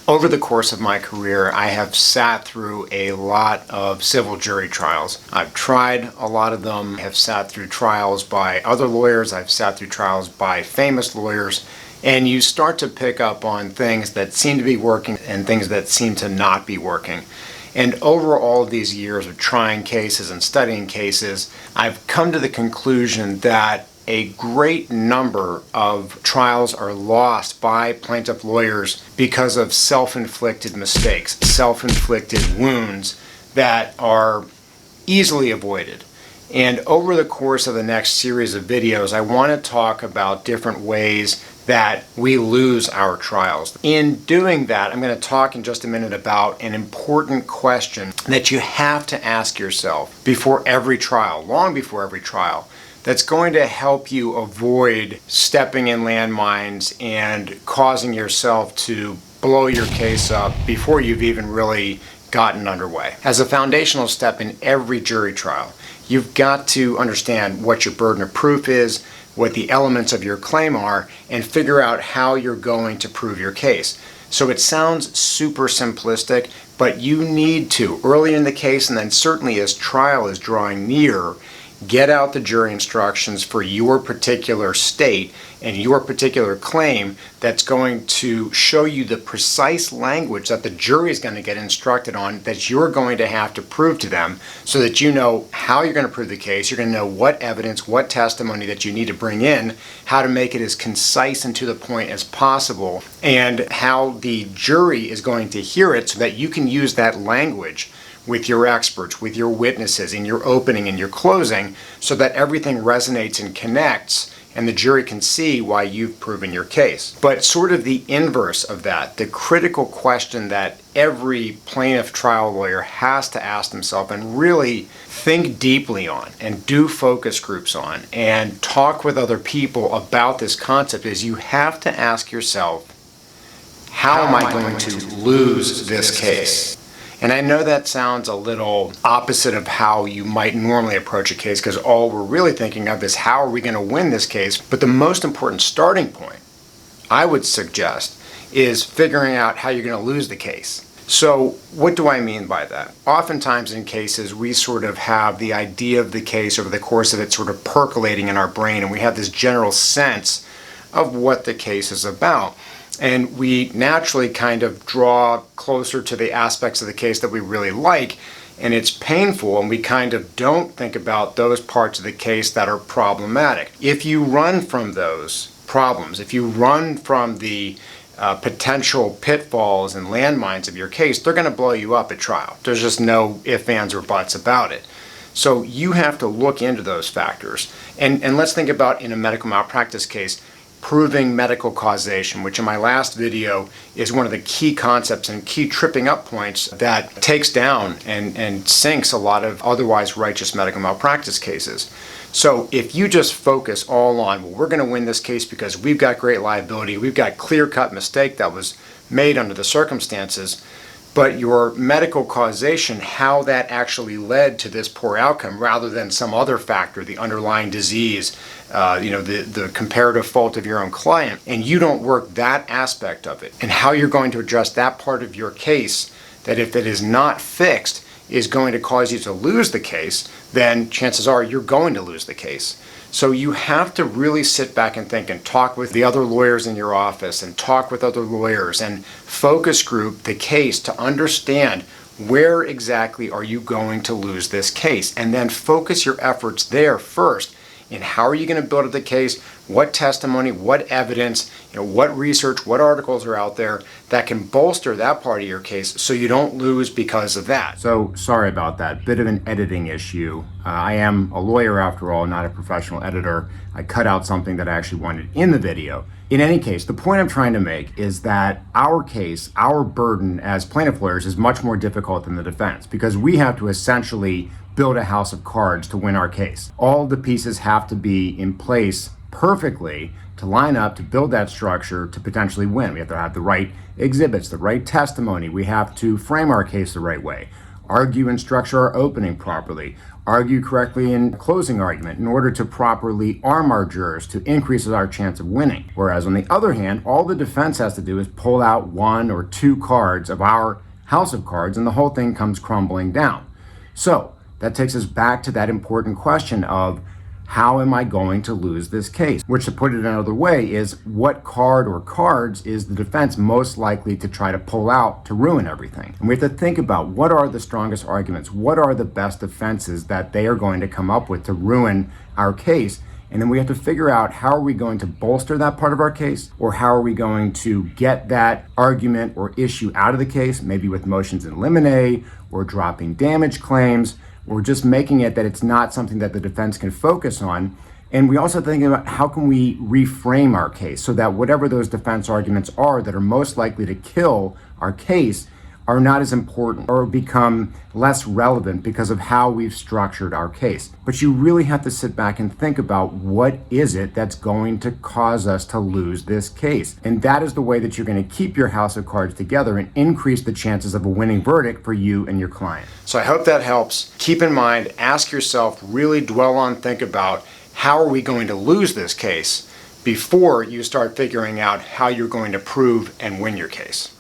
Over the course of my career, I have sat through a lot of civil jury trials. I've tried a lot of them. I have sat through trials by other lawyers. I've sat through trials by famous lawyers. And you start to pick up on things that seem to be working and things that seem to not be working. And over all of these years of trying cases and studying cases, I've come to the conclusion that a great number of trials are lost by plaintiff lawyers because of self-inflicted mistakes, self-inflicted wounds that are easily avoided. And over the course of the next series of videos, I want to talk about different ways that we lose our trials. In doing that, I'm going to talk in just a minute about an important question that you have to ask yourself before every trial, long before every trial, that's going to help you avoid stepping in landmines and causing yourself to blow your case up before you've even really gotten underway. As a foundational step in every jury trial, you've got to understand what your burden of proof is, what the elements of your claim are, and figure out how you're going to prove your case. So it sounds super simplistic, but you need to, early in the case and then certainly as trial is drawing near, get out the jury instructions for your particular state and your particular claim that's going to show you the precise language that the jury is going to get instructed on that you're going to have to prove to them so that you know how you're going to prove the case, you're going to know what evidence, what testimony that you need to bring in, how to make it as concise and to the point as possible, and how the jury is going to hear it so that you can use that language with your experts, with your witnesses, in your opening and your closing, so that everything resonates and connects and the jury can see why you've proven your case. But sort of the inverse of that, the critical question that every plaintiff trial lawyer has to ask themselves and really think deeply on and do focus groups on and talk with other people about this concept is you have to ask yourself, how am I going to lose this case? And I know that sounds a little opposite of how you might normally approach a case because all we're really thinking of is how are we going to win this case? But the most important starting point, I would suggest, is figuring out how you're going to lose the case. So what do I mean by that? Oftentimes in cases, we sort of have the idea of the case over the course of it sort of percolating in our brain, and we have this general sense of what the case is about. And we naturally kind of draw closer to the aspects of the case that we really like, and it's painful, and we kind of don't think about those parts of the case that are problematic. If you run from those problems, if you run from the potential pitfalls and landmines of your case, they're going to blow you up at trial. There's just no ifs, ands, or buts about it. So you have to look into those factors. And let's think about in a medical malpractice case, proving medical causation, which in my last video is one of the key concepts and key tripping up points that takes down and sinks a lot of otherwise righteous medical malpractice cases. So if you just focus all on, well, we're going to win this case because we've got great liability, we've got clear-cut mistake that was made under the circumstances, but your medical causation, how that actually led to this poor outcome rather than some other factor, the underlying disease, the comparative fault of your own client, and you don't work that aspect of it, and how you're going to address that part of your case that if it is not fixed is going to cause you to lose the case, then chances are you're going to lose the case. So you have to really sit back and think and talk with the other lawyers in your office and talk with other lawyers and focus group the case to understand where exactly are you going to lose this case, and then focus your efforts there first in how are you going to build up the case, what testimony, what evidence, what research, what articles are out there that can bolster that part of your case so you don't lose because of that. So sorry about that, bit of an editing issue. I am a lawyer after all, not a professional editor. I cut out something that I actually wanted in the video. In any case, the point I'm trying to make is that our case, our burden as plaintiff lawyers is much more difficult than the defense because we have to essentially build a house of cards to win our case. All the pieces have to be in place perfectly to line up to build that structure to potentially win. We have to have the right exhibits, the right testimony. We have to frame our case the right way, argue and structure our opening properly, argue correctly in a closing argument in order to properly arm our jurors to increase our chance of winning. Whereas on the other hand, all the defense has to do is pull out one or two cards of our house of cards and the whole thing comes crumbling down. So that takes us back to that important question of how am I going to lose this case? Which, to put it another way, is what card or cards is the defense most likely to try to pull out to ruin everything? And we have to think about what are the strongest arguments, what are the best defenses that they are going to come up with to ruin our case. And then we have to figure out how are we going to bolster that part of our case, or how are we going to get that argument or issue out of the case, maybe with motions in limine or dropping damage claims, or just making it that it's not something that the defense can focus on. And we also think about how can we reframe our case so that whatever those defense arguments are that are most likely to kill our case are not as important or become less relevant because of how we've structured our case. But you really have to sit back and think about what is it that's going to cause us to lose this case. And that is the way that you're going to keep your house of cards together and increase the chances of a winning verdict for you and your client. So I hope that helps. Keep in mind, ask yourself, really dwell on, think about how are we going to lose this case before you start figuring out how you're going to prove and win your case.